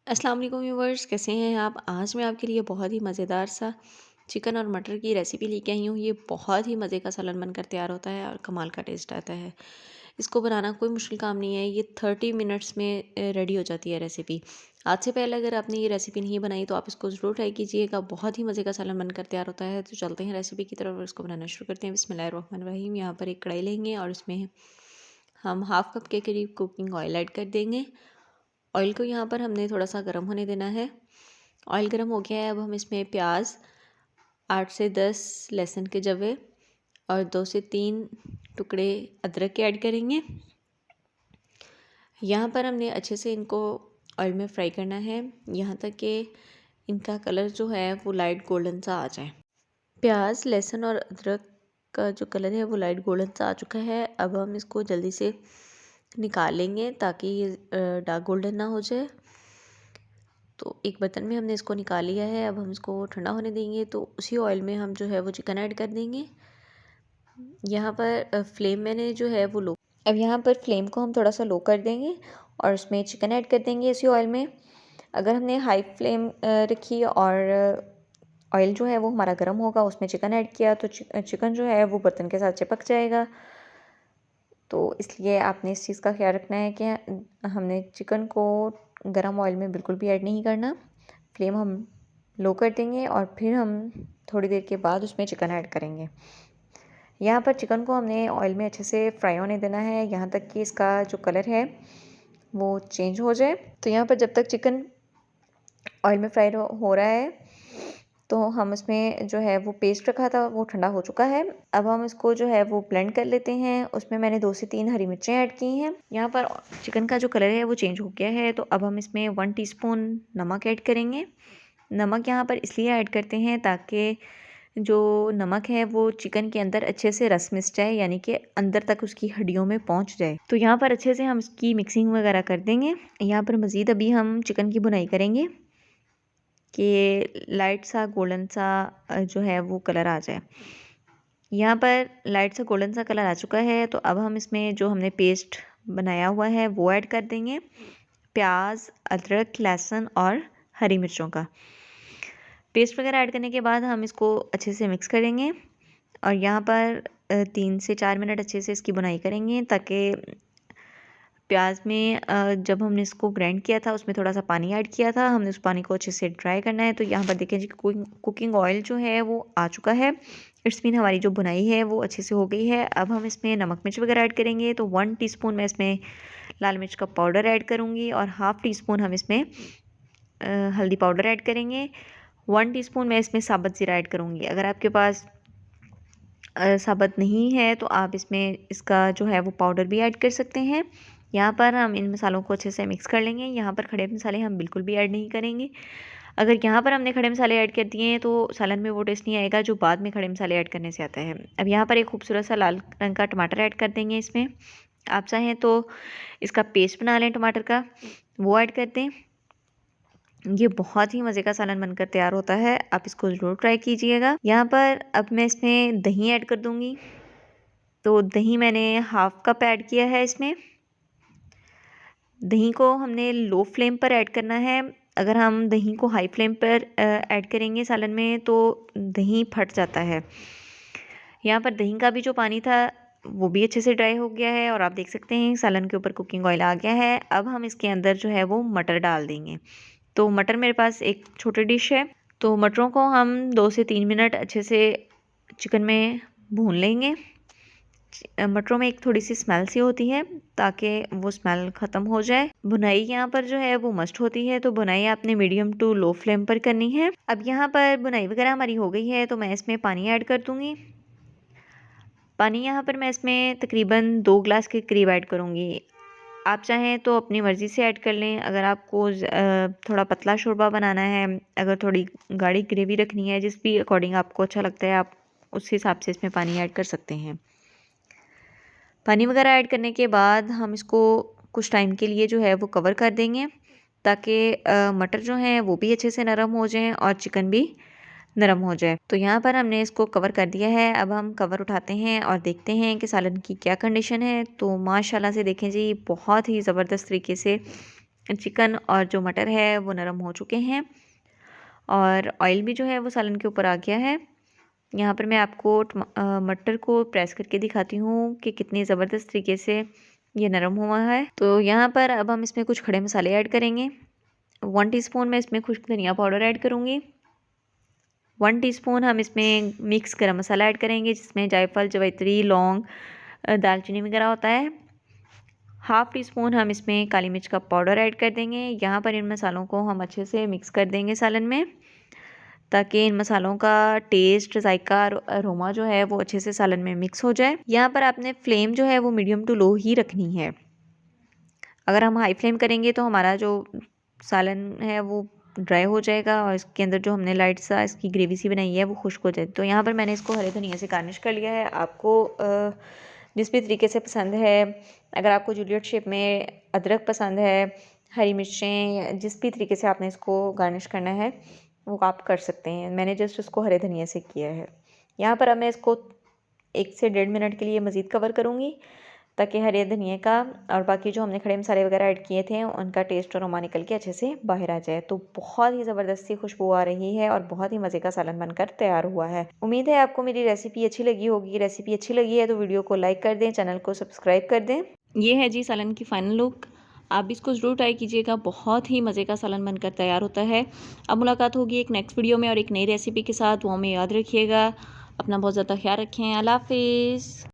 अस्सलाम वालेकुम व्यूवर्स, कैसे हैं आप। आज मैं आपके लिए बहुत ही मज़ेदार सा चिकन और मटर की रेसिपी लेके आई हूँ। ये बहुत ही मज़े का सालन बनकर तैयार होता है और कमाल का टेस्ट आता है। इसको बनाना कोई मुश्किल काम नहीं है। ये 30 मिनट्स में रेडी हो जाती है रेसिपी। आज से पहले अगर आपने ये रेसिपी नहीं बनाई तो आप इसको ज़रूर ट्राई कीजिएगा। बहुत ही मज़े का सालन बनकर तैयार होता है। तो चलते हैं रेसिपी की तरफ और इसको बनाना शुरू करते हैं। बिस्मिल्लाहिर्रहमानिर्रहीम। यहाँ पर एक कढ़ाई लेंगे और इसमें हम हाफ़ कप के करीब कुकिंग ऑयल ऐड कर देंगे। ऑयल को यहाँ पर हमने थोड़ा सा गर्म होने देना है। ऑयल गर्म हो गया है। अब हम इसमें प्याज, 8 से 10 लहसुन के जवे और 2 से 3 टुकड़े अदरक के ऐड करेंगे। यहाँ पर हमने अच्छे से इनको ऑयल में फ्राई करना है, यहाँ तक कि इनका कलर जो है वो लाइट गोल्डन सा आ जाए। प्याज, लहसुन और अदरक का जो कलर है वो लाइट गोल्डन सा आ चुका है। अब हम इसको जल्दी से निकाल लेंगे ताकि ये डार्क गोल्डन ना हो जाए। तो एक बर्तन में हमने इसको निकाल लिया है। अब हम इसको ठंडा होने देंगे। तो उसी ऑयल में हम जो है वो चिकन ऐड कर देंगे। यहाँ पर फ्लेम मैंने जो है वो लो, अब यहाँ पर फ्लेम को हम थोड़ा सा लो कर देंगे और उसमें चिकन ऐड कर देंगे इसी ऑयल में। अगर हमने हाई फ्लेम रखी और ऑयल जो है वो हमारा गर्म होगा, उसमें चिकन ऐड किया तो चिकन जो है वो बर्तन के साथ चिपक जाएगा। तो इसलिए आपने इस चीज़ का ख्याल रखना है कि हमने चिकन को गरम ऑयल में बिल्कुल भी ऐड नहीं करना। फ्लेम हम लो कर देंगे और फिर हम थोड़ी देर के बाद उसमें चिकन ऐड करेंगे। यहाँ पर चिकन को हमने ऑयल में अच्छे से फ्राई होने देना है, यहाँ तक कि इसका जो कलर है वो चेंज हो जाए। तो यहाँ पर जब तक चिकन ऑयल में फ्राई हो रहा है तो हम इसमें जो है वो पेस्ट रखा था वो ठंडा हो चुका है। अब हम इसको जो है वो ब्लेंड कर लेते हैं। उसमें मैंने 2 से 3 हरी मिर्चें ऐड की हैं। यहाँ पर चिकन का जो कलर है वो चेंज हो गया है। तो अब हम इसमें 1 टीस्पून नमक ऐड करेंगे। नमक यहाँ पर इसलिए ऐड करते हैं ताकि जो नमक है वो चिकन के अंदर अच्छे से रस मिस जाए, यानी कि अंदर तक उसकी हड्डियों में पहुँच जाए। तो यहाँ पर अच्छे से हम इसकी मिक्सिंग वगैरह कर देंगे। यहाँ पर मज़ीद अभी हम चिकन की भुनाई करेंगे कि लाइट सा गोल्डन सा जो है वो कलर आ जाए। यहाँ पर लाइट सा गोल्डन सा कलर आ चुका है। तो अब हम इसमें जो हमने पेस्ट बनाया हुआ है वो ऐड कर देंगे, प्याज, अदरक, लहसुन और हरी मिर्चों का पेस्ट वगैरह ऐड करने के बाद हम इसको अच्छे से मिक्स करेंगे और यहाँ पर 3 से 4 मिनट अच्छे से इसकी बुनाई करेंगे ताकि प्याज में जब हमने इसको ग्राइंड किया था उसमें थोड़ा सा पानी ऐड किया था, हमने उस पानी को अच्छे से ड्राई करना है। तो यहाँ पर देखें जी कुकिंग ऑयल जो है वो आ चुका है। इट्स मीन हमारी जो बुनाई है वो अच्छे से हो गई है। अब हम इसमें नमक मिर्च वगैरह ऐड करेंगे। तो 1 टीस्पून मैं इसमें लाल मिर्च का पाउडर ऐड करूँगी और हाफ़ टीस्पून हम इसमें हल्दी पाउडर ऐड करेंगे। 1 टीस्पून मैं इसमें साबुत ज़ीरा ऐड करूँगी। अगर आपके पास साबुत नहीं है तो आप इसमें इसका जो है वो पाउडर भी ऐड कर सकते हैं। यहाँ पर हम इन मसालों को अच्छे से मिक्स कर लेंगे। यहाँ पर खड़े मसाले हम बिल्कुल भी ऐड नहीं करेंगे। अगर यहाँ पर हमने खड़े मसाले ऐड कर दिए हैं तो सालन में वो टेस्ट नहीं आएगा जो बाद में खड़े मसाले ऐड करने से आता है। अब यहाँ पर एक खूबसूरत सा लाल रंग का टमाटर ऐड कर देंगे इसमें। आप चाहें तो इसका पेस्ट बना लें टमाटर का, वो ऐड कर दें। ये बहुत ही मज़े का सालन बनकर तैयार होता है, आप इसको ज़रूर ट्राई कीजिएगा। यहाँ पर अब मैं इसमें दही ऐड कर दूँगी। तो दही मैंने हाफ़ कप ऐड किया है इसमें। दही को हमने लो फ्लेम पर ऐड करना है। अगर हम दही को हाई फ्लेम पर ऐड करेंगे सालन में तो दही फट जाता है। यहाँ पर दही का भी जो पानी था वो भी अच्छे से ड्राई हो गया है और आप देख सकते हैं सालन के ऊपर कुकिंग ऑयल आ गया है। अब हम इसके अंदर जो है वो मटर डाल देंगे। तो मटर मेरे पास एक छोटी डिश है, तो मटरों को हम 2 से 3 मिनट अच्छे से चिकन में भून लेंगे। मटरों में एक थोड़ी सी स्मेल सी होती है ताकि वो स्मेल ख़त्म हो जाए। बुनाई यहाँ पर जो है वो मस्ट होती है, तो बुनाई आपने मीडियम टू लो फ्लेम पर करनी है। अब यहाँ पर बुनाई वगैरह हमारी हो गई है तो मैं इसमें पानी ऐड कर दूँगी। पानी यहाँ पर मैं इसमें तकरीबन 2 ग्लास के करीब ऐड करूँगी। आप चाहें तो अपनी मर्ज़ी से ऐड कर लें। अगर आपको थोड़ा पतला शोरबा बनाना है, अगर थोड़ी गाढ़ी ग्रेवी रखनी है, जिस भी अकॉर्डिंग आपको अच्छा लगता है आप उस हिसाब से इसमें पानी ऐड कर सकते हैं। पानी वगैरह ऐड करने के बाद हम इसको कुछ टाइम के लिए जो है वो कवर कर देंगे ताकि मटर जो हैं वो भी अच्छे से नरम हो जाएं और चिकन भी नरम हो जाए। तो यहाँ पर हमने इसको कवर कर दिया है। अब हम कवर उठाते हैं और देखते हैं कि सालन की क्या कंडीशन है। तो माशाल्लाह से देखें जी बहुत ही ज़बरदस्त तरीके से चिकन और जो मटर है वो नरम हो चुके हैं और ऑयल भी जो है वो सालन के ऊपर आ गया है। यहाँ पर मैं आपको मटर को प्रेस करके दिखाती हूँ कि कितनी ज़बरदस्त तरीके से ये नरम हुआ है। तो यहाँ पर अब हम इसमें कुछ खड़े मसाले ऐड करेंगे। 1 टीस्पून मैं इसमें खुश्क धनिया पाउडर ऐड करूँगी। 1 टीस्पून हम इसमें मिक्स गरम मसाला ऐड करेंगे जिसमें जायफल, जवित्री, लौंग, दालचीनी वगैरह होता है। हाफ़ टी स्पून हम इसमें काली मिर्च का पाउडर ऐड कर देंगे। यहाँ पर इन मसालों को हम अच्छे से मिक्स कर देंगे सालन में, ताकि इन मसालों का टेस्ट, जायका और अरोमा जो है वो अच्छे से सालन में मिक्स हो जाए। यहाँ पर आपने फ्लेम जो है वो मीडियम टू लो ही रखनी है। अगर हम हाई फ्लेम करेंगे तो हमारा जो सालन है वो ड्राई हो जाएगा और इसके अंदर जो हमने लाइट सा इसकी ग्रेवी सी बनाई है वो खुश्क हो जाएगी। तो यहाँ पर मैंने इसको हरे धनिया से गार्निश कर लिया है। आपको जिस भी तरीके से पसंद है, अगर आपको जूलियट शेप में अदरक पसंद है, हरी मिर्चें, जिस भी तरीके से आपने इसको गार्निश करना है वो आप कर सकते हैं। मैंने जस्ट उसको हरे धनिया से किया है। यहाँ पर अब मैं इसको 1 से 1.5 मिनट के लिए मज़ीद कवर करूँगी ताकि हरे धनिया का और बाकी जो हमने खड़े मसाले वगैरह ऐड किए थे उनका टेस्ट और अरोमा निकल के अच्छे से बाहर आ जाए। तो बहुत ही ज़बरदस्ती खुशबू आ रही है और बहुत ही मज़े का सालन बनकर तैयार हुआ है। उम्मीद है आपको मेरी रेसिपी अच्छी लगी होगी। रेसिपी अच्छी लगी है तो वीडियो को लाइक कर दें, चैनल को सब्सक्राइब कर दें। ये है जी सालन की फ़ाइनल लुक। आप भी इसको ज़रूर ट्राई कीजिएगा, बहुत ही मज़े का सालन बनकर तैयार होता है। अब मुलाकात होगी एक नेक्स्ट वीडियो में और एक नई रेसिपी के साथ। वो हमें याद रखिएगा। अपना बहुत ज़्यादा ख्याल रखें। अल्लाह हाफ़िज़।